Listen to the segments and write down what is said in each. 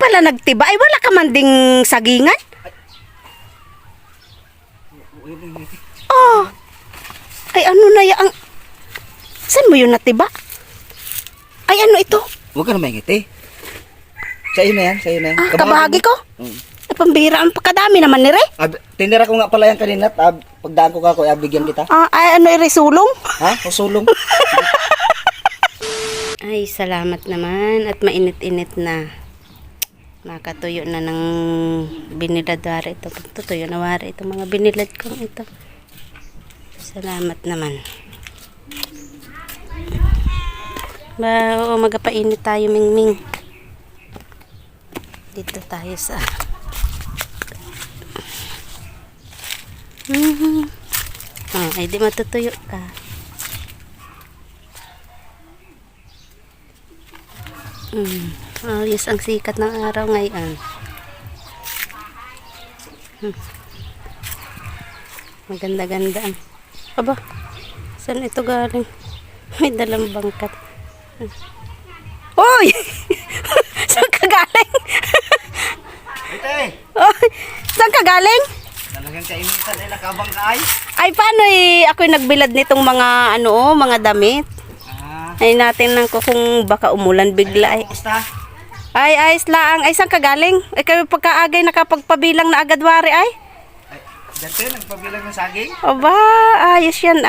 pala nagtiba? Ay, wala ka man ding sagingan? Oh. Ay, ano na yang... Saan mo yun natiba? Ay, ano ito? Huwag ka na maingiti. Sa iyo na yan, sa iyo na yan. Ah, kabahagi ko? Ay, pambira. Ang pagkadami naman ni Re. Tinira ko nga pala yan kanina at pagdaan ko kako, bigyan kita. Ay, ano, irisulong? Ha? O sulong? Ay, salamat naman. At mainit-init na. Nakatuyo na ng binilad wari ito. Tutuyo na wari ito. Mga binilad kong ito. Salamat naman. Oo, magapainit tayo, Mingming. Dito tayo sa... ay di matutuyo ka. Ayos ang sikat ng araw ngayon. Maganda-ganda. Aba, saan ito galing? May dalang bangkat. Uy! Saan ka galing? Ite! Saan ka galing? Talagang kainitan ay nakabang ka ay. Ay, paano ako'y nagbilad nitong mga mga damit. Ay natin lang ko kung baka umulan bigla ay. Kumusta? Ay, ayos lang. Ay, saan ka galing? Ay, kayo pagkaagay nakapagpabilang na agad wari ay. Dante, nagpabilang ng saging? Aba, ayos yan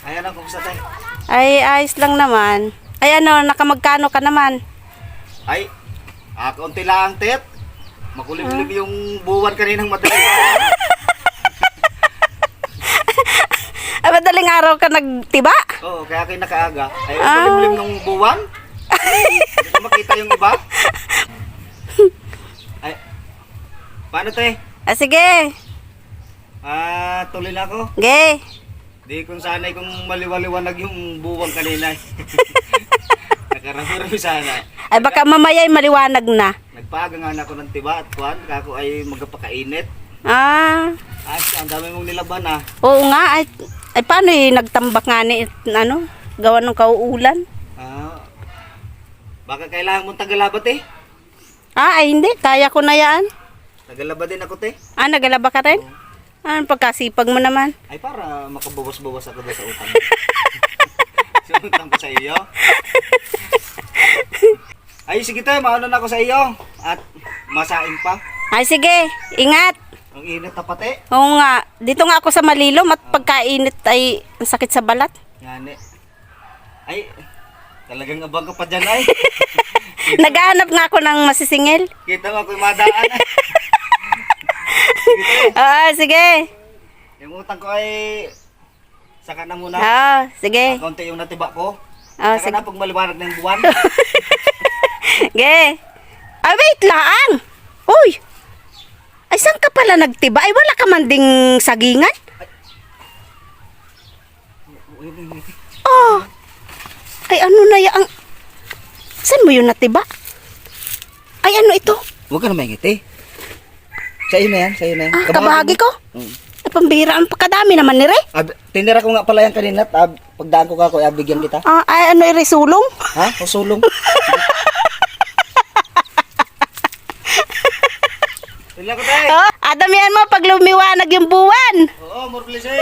Ayan ang kumusta tayo. Ay, ayos lang naman. Ay, ano, nakamagkano ka naman? Ay, kaunti lang tet. Makulim-kulim yung buwan kaninang madaling Ay, madaling araw ka nagtiba? Oo, kaya kayo nakaaga. Ay, makulim-kulim ng buwan. Hindi ko makita yung iba. Ay, paano te? Sige. Tuloy na ako. Ge. Di kung sanay kung maliwaliwanag yung buwan kanina. Nakarami-rami sana. Ay, baka mamaya ay maliwanag na. Nagpagangan ako ng tiba at kuhan. Kako ay magpakainit. Ay, ang dami mong nilaban oo nga. Ay paano nagtambak nga ni, gawa ng kauulan? Baka kailangan mong tagalabat eh. Ay hindi. Kaya ko na yan. Tagalaba din ako te. Nagalaba ka rin? Anong pagkasipag mo naman? Ay para makabawas-bawas ako doon sa utang. Sa utang ko sa iyo. Ay sige tayo, mauna na ako sa iyo. At masain pa. Ay sige, ingat. Ang init na pati. Oo nga, dito nga ako sa Malilom at pagkainit ay ang sakit sa balat. Yan eh. Ay, talagang abang ka pa dyan ay. Naghahanap nga ako ng masisingil. Kita mo ako'y madaan ay. Sige. Yung utang ko ay saka na muna. Sige. Kaunti yung natiba ko. Sige. Saka na pag maliwanag ng buwan. Ge. Ay, wait lang. Uy. Ay, saan ka pala nagtiba? Ay, wala ka man ding sagingan? Ay, ano na yang... Saan mo yun natiba? Ay, ano ito? Huwag ka na maingiti. Sa iyo na yan, sa iyo na yan. Kabahagi ko? Ay, pambira. Ang pagkadami naman ni Re. Tinira ko nga pala yan kanina at pagdaan ko kako, bigyan kita. Ay, ano, irisulong? Ha? O sulong? Sila ko tayo. Adamihan mo pag lumiwanag yung buwan. Oo, more please eh.